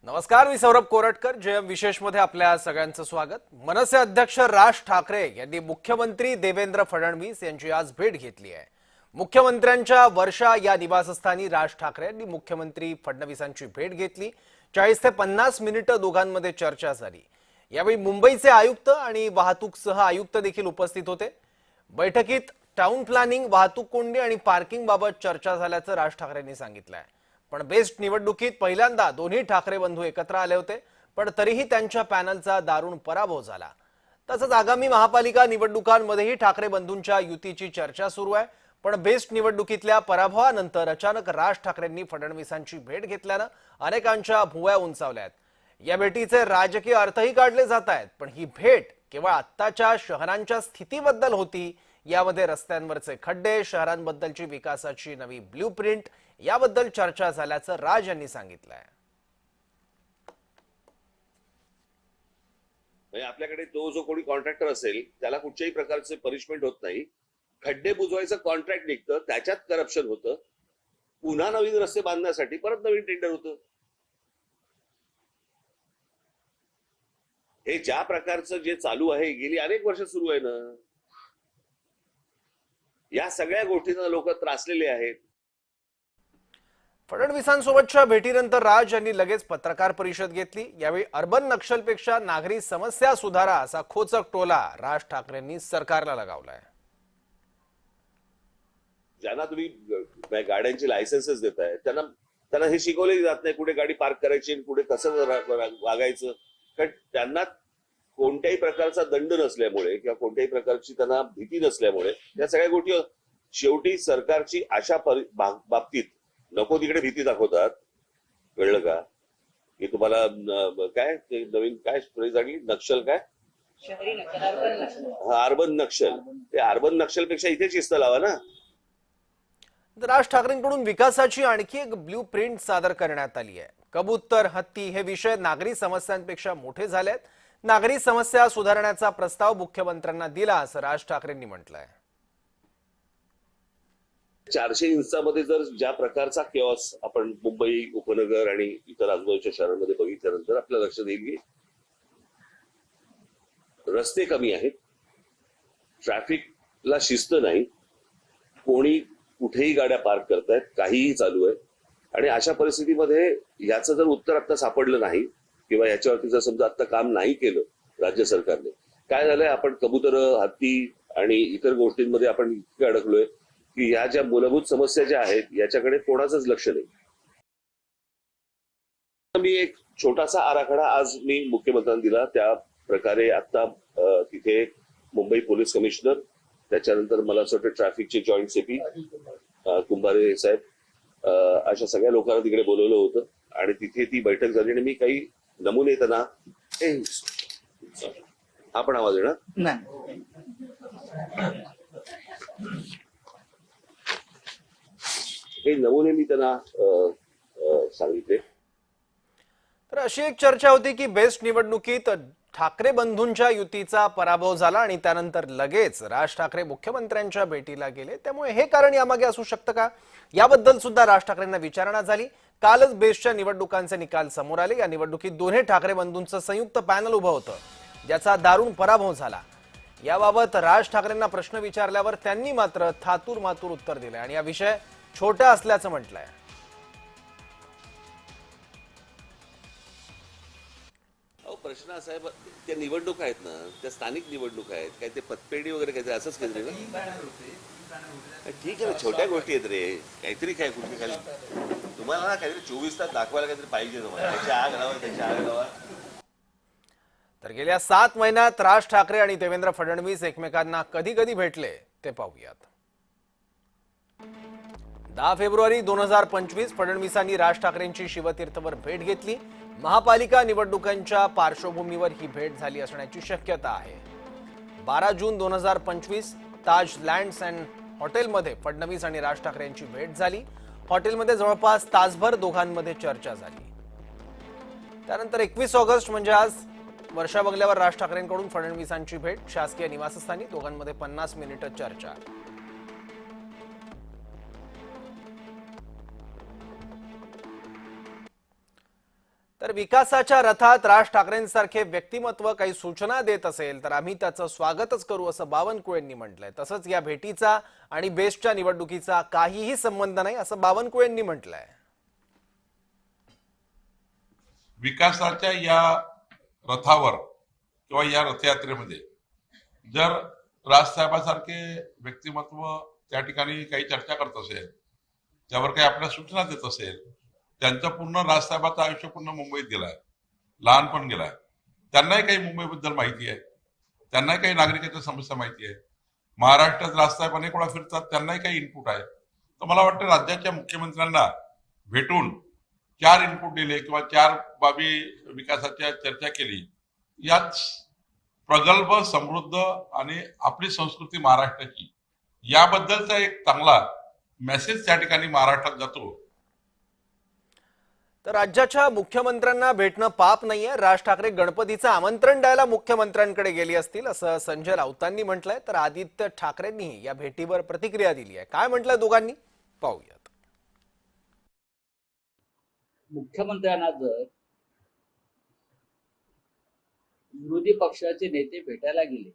नमस्कार, मी सौरभ कोरटकर. जयम विशेष मध्ये आपल्या सगळ्यांचं स्वागत. मनसे अध्यक्ष राज ठाकरे यांनी मुख्यमंत्री देवेंद्र फडणवीस यांची आज भेट घेतली आहे. मुख्यमंत्र्यांच्या वर्षा या निवासस्थानी राज ठाकरे यांनी मुख्यमंत्री फडणवीसांची भेट घेतली. 40 ते 50 मिनिटं दोघांमध्ये चर्चा झाली. यावेळी मुंबईचे आयुक्त आणि वाहतूक सह आयुक्त देखील उपस्थित होते. बैठकीत टाउन प्लॅनिंग, वाहतूक कोंडी आणि पार्किंग बाबत चर्चा झाल्याचं राज ठाकरेंनी सांगितलं आहे. पण बेस्ट निवडणुकीत पहिल्यांदा दोन्ही ठाकरे बंधू एकत्र आले होते, पण तरीही त्यांच्या पॅनलचा दारुण पराभव झाला. तसंच आगामी महापालिका निवडणुकांमध्येही ठाकरे बंधूंच्या युतीची चर्चा सुरू आहे. पण बेस्ट निवडणुकीतल्या पराभवानंतर अचानक राज ठाकरेंनी फडणवीसांची भेट घेतल्यानं अनेकांच्या भुवया उंचावल्यात. या भेटीचे राजकीय अर्थही काढले जात आहेत. पण ही भेट केवळ आत्ताच्या शहरांच्या स्थितीबद्दल होती. यामध्ये रस्त्यांवरचे खड्डे, शहरांबद्दलची विकासाची नवी ब्ल्यूप्रिंट याबद्दल चर्चा झाल्याचं राज यांनी सांगितलंय. आपल्याकडे तो जो कोणी कॉन्ट्रॅक्टर असेल त्याला कुठच्याही प्रकारचे पनिशमेंट होत नाही. खड्डे बुजवायचं कॉन्ट्रॅक्ट निघतं, त्याच्यात करप्शन होतं. पुन्हा नवीन रस्ते बांधण्यासाठी परत नवीन टेंडर होतं. हे ज्या प्रकारचं जे चालू आहे गेली अनेक वर्ष सुरू आहे ना. या सगळ्या गोष्टींना लोक त्रासलेले आहेत. फडणवीसांसोबतच्या भेटीनंतर राज यांनी लगेच पत्रकार परिषद घेतली. यावेळी अर्बन नक्षलपेक्षा नागरी समस्या सुधारा असा खोचक टोला राज ठाकरेंनी सरकारला लगावलाय. ज्यांना तुम्ही गाड्यांची लायसन्सेस देताय त्यांना हे शिकवले जात नाही कुठे गाडी पार्क करायची, कुठे कसं वागायचं. कारण त्यांना कोणत्याही प्रकारचा दंड नसल्यामुळे किंवा कोणत्याही प्रकारची त्यांना भीती नसल्यामुळे या सगळ्या गोष्टी शेवटी सरकारची अशा बाबतीत नको तिकडे भीती दाखवतात. कळलं का? की तुम्हाला काय ते नवीन काय फ्रेज आली, नक्षल काय, अर्बन नक्षल. ते अर्बन नक्षलपेक्षा इथे शिस्त लावा ना. राज ठाकरेंकडून विकासाची आणखी एक ब्ल्यू प्रिंट सादर करण्यात आली आहे. कबूतर, हत्ती हे विषय नागरी समस्यांपेक्षा मोठे झालेत. नागरी समस्या सुधारण्याचा प्रस्ताव मुख्यमंत्र्यांना दिला असं राज ठाकरेंनी म्हटलंय. 400 इंचामध्ये जर ज्या प्रकारचा केऑस आपण मुंबई उपनगर आणि इतर आजूबाजूच्या शहरांमध्ये बघितल्यानंतर आपल्याला लक्षात येईल की रस्ते कमी आहेत, ट्रॅफिकला शिस्त नाही, कोणी कुठेही गाड्या पार्क करतायत, काहीही चालू आहे. आणि अशा परिस्थितीमध्ये याचं जर उत्तर आता सापडलं नाही किंवा याच्यावरती जर समजा आता काम नाही केलं राज्य सरकारने, काय झालंय, आपण कबूतर, हत्ती आणि इतर गोष्टींमध्ये आपण इतके अडकलोय की या ज्या मूलभूत समस्या ज्या आहेत याच्याकडे कोणाचंच लक्ष नाही. मी एक छोटासा आराखडा आज मी मुख्यमंत्र्यांना दिला. त्या प्रकारे आता तिथे मुंबई पोलीस कमिशनर, त्याच्यानंतर मला असं वाटतं ट्रॅफिकचे जॉईंट सीपी कुंभारे साहेब, अशा सगळ्या लोकांना तिकडे बोलवलं होतं आणि तिथे ती बैठक झाली. आणि मी काही नमुने त्यांना, आपण आवाज येणार नाही, हे नमुने मी त्यांना सांगितले. तर अशी एक चर्चा होती की बेस्ट निवडणुकीत ठाकरे बंधूंच्या युतीचा पराभव झाला आणि त्यानंतर लगेच राज ठाकरे मुख्यमंत्र्यांच्या भेटीला गेले. त्यामुळे हे कारण यामागे असू शकतं का, याबद्दल सुद्धा राज ठाकरेंना विचारणा झाली. कालच बेस्टच्या निवडणुकांचे निकाल समोर आले. या निवडणुकीत दोन्ही ठाकरे बंधूंचं संयुक्त पॅनल उभं होतं, ज्याचा दारुण पराभव झाला. याबाबत राज ठाकरेंना प्रश्न विचारल्यावर त्यांनी मात्र थातूर मातूर उत्तर दिले आणि हा विषय छोटा असल्याचं म्हटलंय. प्रश्न असा आहे, त्या निवडणूक आहेत ना, त्या स्थानिक निवडणूक आहेत, काय ते पतपेढी वगैरे काहीतरी असंच काहीतरी ना. ठीक आहे ना, छोट्या गोष्टी आहेत रे. काहीतरी काय कुठे खाली तुम्हाला ना काहीतरी 24 तास दाखवायला काहीतरी पाहिजे तुम्हाला. त्याच्या आग लावा, त्याच्या आग लावा. तर गेल्या 7 महिन्यात राज ठाकरे आणि देवेंद्र फडणवीस एकमेकांना कधी कधी भेटले ते पाहूयात. 10 फेब्रुवारी 2025 फडणवीसांनी राज ठाकरेंची शिवतीर्थवर भेट घेतली. महापालिका निवडणुकांच्या पार्श्वभूमीवर ही भेट झाली असण्याची शक्यता आहे. 12 जून 2025 ताज लँड्स अँड हॉटेलमध्ये फडणवीस आणि राज ठाकरेंची भेट झाली. हॉटेलमध्ये जवळपास तासभर दोघांमध्ये चर्चा झाली. त्यानंतर 21 ऑगस्ट म्हणजे आज वर्षा बंगल्यावर राज ठाकरेंकडून फडणवीसांची भेट. शासकीय निवासस्थानी दोघांमध्ये 50 मिनिटं चर्चा. तर विकासाच्या रथात राज ठाकरेंसारखे व्यक्तिमत्व काही सूचना देत असेल तर आम्ही त्याचं स्वागतच करू असं बावनकुळेंनी म्हटलंय। तसंच या भेटीचा आणि बेस्टच्या निवडणुकीचा काहीही संबंध नाही असं बावनकुळेंनी म्हटलंय। विकासाच्या या रथावर किंवा या रथयात्रेमध्ये जर राजसाहेबांसारखे व्यक्तिमत्व त्या ठिकाणी काही चर्चा करत असेल, त्यावर काही आपल्या सूचना देत असेल, त्यांचं पूर्ण राजसाहेबांचं आयुष्य पूर्ण मुंबईत गेलाय, लहानपण गेलाय, त्यांनाही काही मुंबईबद्दल माहिती आहे, त्यांनाही काही नागरिकांच्या समस्या माहिती आहे, महाराष्ट्रात राजसाहेब अनेक वेळा फिरतात, त्यांनाही काही इनपुट आहे। तर मला वाटतं राज्याच्या मुख्यमंत्र्यांना भेटून 4 इनपुट दिले किंवा 4 बाबी विकासाच्या चर्चा केली, यात प्रगल्भ समृद्ध आणि आपली संस्कृती महाराष्ट्राची याबद्दलचा एक चांगला मेसेज त्या ठिकाणी महाराष्ट्रात जातो। तर राज्याच्या मुख्यमंत्र्यांना भेटणं पाप नाहीये। राज ठाकरे गणपतीचं आमंत्रण द्यायला मुख्यमंत्र्यांकडे गेली असतील असं संजय राऊतांनी म्हटलंय। तर आदित्य ठाकरेंनी या भेटीवर प्रतिक्रिया दिली आहे। काय म्हटलंय दोघांनी पाहूयात। मुख्यमंत्र्यांना जर विरोधी पक्षाचे नेते भेटायला गेले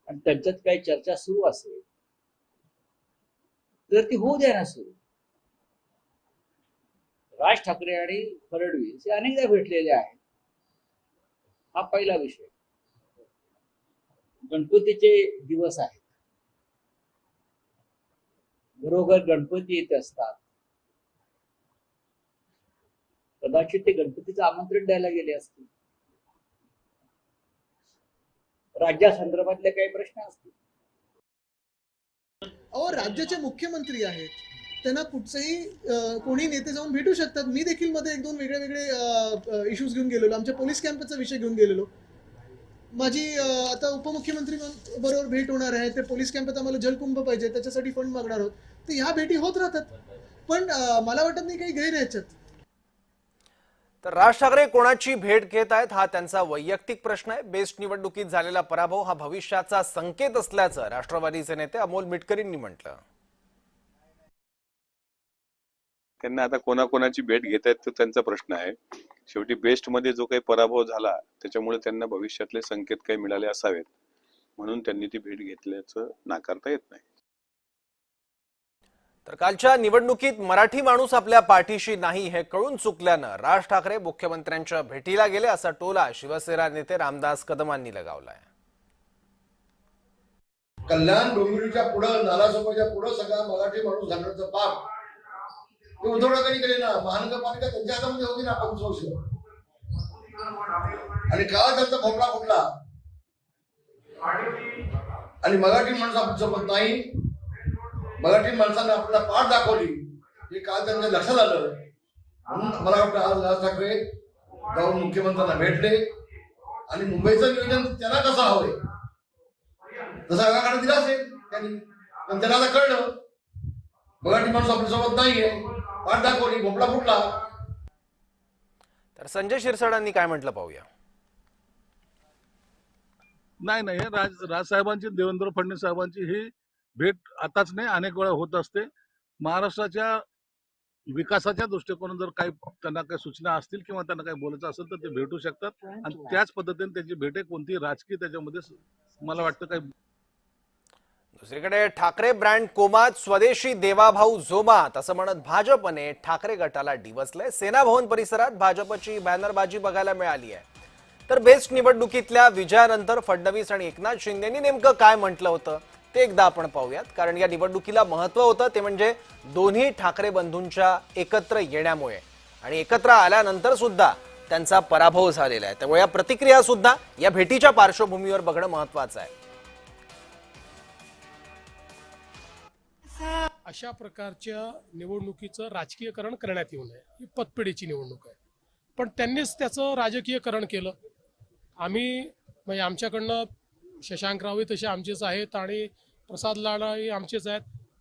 आणि त्यांच्यात काही चर्चा सुरू असेल तर ती होऊ द्या ना सुरू। राज ठाकरे आणि फडणवीस हे अनेकदा भेटलेले आहेत, हा पहिला विषय। गणपतीचे दिवस आहेत, घरोघर गणपती येत असतात, कदाचित ते गणपतीचं आमंत्रण द्यायला गेले असतील, राज्यासंदर्भातले काही प्रश्न असतील। अहो, राज्याचे मुख्यमंत्री आहेत, त्यांना कुठचेही कोणी नेते जाऊन भेटू शकतात। मी देखील मध्ये 1-2 वेगळे इश्यूज घेऊन गेलेलो, आमच्या पोलीस कॅम्पचा विषय घेऊन गेलेलो। माझी आता उपमुख्यमंत्री बरोबर भेट होणार आहे, ते पोलीस कॅम्पात आम्हाला जलकुंभ पाहिजे, त्याच्यासाठी फंड मागणार आहोत। तर ह्या भेटी होत राहतात, पण मला वाटत नाही काही गैर याच्यात। तर राज ठाकरे कोणाची भेट घेत आहेत हा त्यांचा वैयक्तिक प्रश्न आहे। बेस्ट निवडणुकीत झालेला पराभव हा भविष्याचा संकेत असल्याचं राष्ट्रवादीचे नेते अमोल मिटकरींनी म्हटलं। त्यांना आता कोणाकोणाची भेट घेत आहेत तो त्यांचा प्रश्न आहे। शेवटी बेस्ट मध्ये जो काही पराभव झाला त्याच्यामुळे त्यांना भविष्यातले संकेत काही मिळाले असावेत, म्हणून त्यांनी ती भेट घेतल्याचं नाकारता येत नाही। तर कालच्या निवडणुकीत मराठी माणूस आपल्या पाठीशी नाही हे कळून चुकल्यानं राज ठाकरे मुख्यमंत्र्यांच्या भेटीला गेले असा टोला शिवसेना नेते रामदास कदमांनी लगावलाय। कल्याण डोंबिवलीच्या पुढं नालासोपाच्या पुढं सगळा मराठी माणूस घालण्याचं पाप ते उद्धव ठाकरे केले ना। महानगरपालिका त्यांच्या हातामध्ये होती ना 5 वर्ष, आणि काळ त्यांचा भोपळा फुटला आणि मराठी माणूस आपल्यासोबत नाही, मराठी माणसाने आपल्याला पाठ दाखवली, हे काल त्यांच्या लक्षात आलं। म्हणून मला वाटतं आज राज ठाकरे जाऊन मुख्यमंत्र्यांना भेटले आणि मुंबईचं नियोजन त्यांना कसं हवंय तसं आगाखाना दिला असेल त्यांनी, पण त्यांना आता कळलं मराठी माणूस आपल्यासोबत नाहीये, पाठ दाखवली, भोपळा फुटला। तर संजय शिरसाटांनी काय म्हटलं पाहूया। नाही, राजसाहेबांची, देवेंद्र फडणवीस साहेबांची ही भेट आताच नाही, अनेक वेळा होत असते। महाराष्ट्राच्या विकासाच्या दृष्टिकोनातून जर काही त्यांना काही सूचना असतील किंवा त्यांना काही बोलायचं असेल तर ते भेटू शकतात, आणि त्याच पद्धतीने त्यांची भेट आहे। कोणती राजकीय त्याच्यामध्ये मला वाटतं काही। दुसरीकडे ठाकरे ब्रँड कोमात, स्वदेशी देवाभाऊ जोमात असं म्हणत भाजपने ठाकरे गटाला डिवचलंय। सेना भवन परिसरात भाजपची बॅनरबाजी बघायला मिळाली आहे। तर बेस्ट निवडणुकीतल्या विजयानंतर फडणवीस आणि एकनाथ शिंदेंनी नेमकं काय म्हटलं होतं ते एकदा आपण पाहूयात, कारण या निवडणुकीला महत्त्व होतं ते म्हणजे दोन्ही ठाकरे बंधूंच्या एकत्र येण्यामुळे, आणि एकत्र आल्यानंतर सुद्धा त्यांचा पराभव झालेला आहे। त्यामुळे या प्रतिक्रिया सुद्धा या भेटीच्या पार्श्वभूमीवर बघणं महत्त्वाचं आहे। अशा प्रकारच्या निवडणुकीचं राजकीयकरण करण्यात येऊ नये। ही पतपेढीची निवडणूक आहे, पण त्यांनीच त्याचं राजकीयकरण केलं। आम्ही म्हणजे आमच्याकडनं शशांकरावही तसे आमचेच आहेत आणि प्रसाद लाडाही आमचेच आहेत,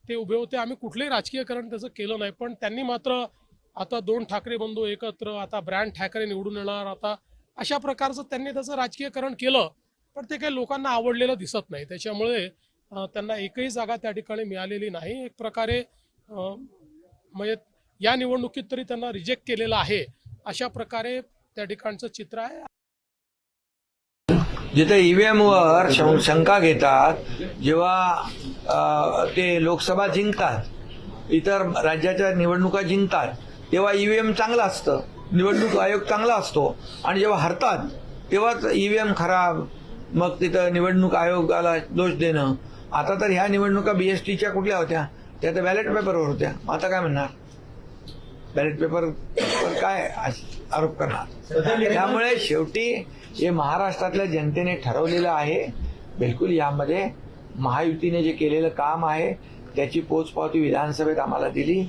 ते उभे होते। आम्ही कुठलंही राजकीयकरण त्याचं केलं नाही, पण त्यांनी मात्र आता 2 ठाकरे बंधू एकत्र, आता ब्रँड ठाकरे निवडून येणार, आता अशा प्रकारचं त्यांनी त्याचं राजकीयकरण केलं, पण ते काही लोकांना आवडलेलं दिसत नाही। त्याच्यामुळे त्यांना एकही जागा त्या ठिकाणी मिळालेली नाही। एक प्रकारे म्हणजे या निवडणुकीत तरी त्यांना रिजेक्ट केलेलं आहे, अशा प्रकारे त्या ठिकाणचं चित्र आहे. जिथे ईव्हीएम वर शंका घेतात, जेव्हा ते लोकसभा जिंकतात, इतर राज्याच्या निवडणुका जिंकतात, तेव्हा ईव्हीएम चांगलं असतं, निवडणूक आयोग चांगला असतो, आणि जेव्हा हरतात तेव्हाच ईव्हीएम खराब, मग तिथं निवडणूक आयोगाला दोष देणं. आता तर ह्या निवडणुका बीएसटीच्या कुठल्या होत्या? त्या तर बॅलेट पेपरवर होत्या. आता काय म्हणणार? बॅलेट पेपर काय आरोप करणार? त्यामुळे शेवटी हे महाराष्ट्रातल्या जनतेने ठरवलेलं आहे. बिलकुल यामध्ये महायुतीने जे केलेलं काम आहे त्याची पोचपावती विधानसभेत आम्हाला दिली.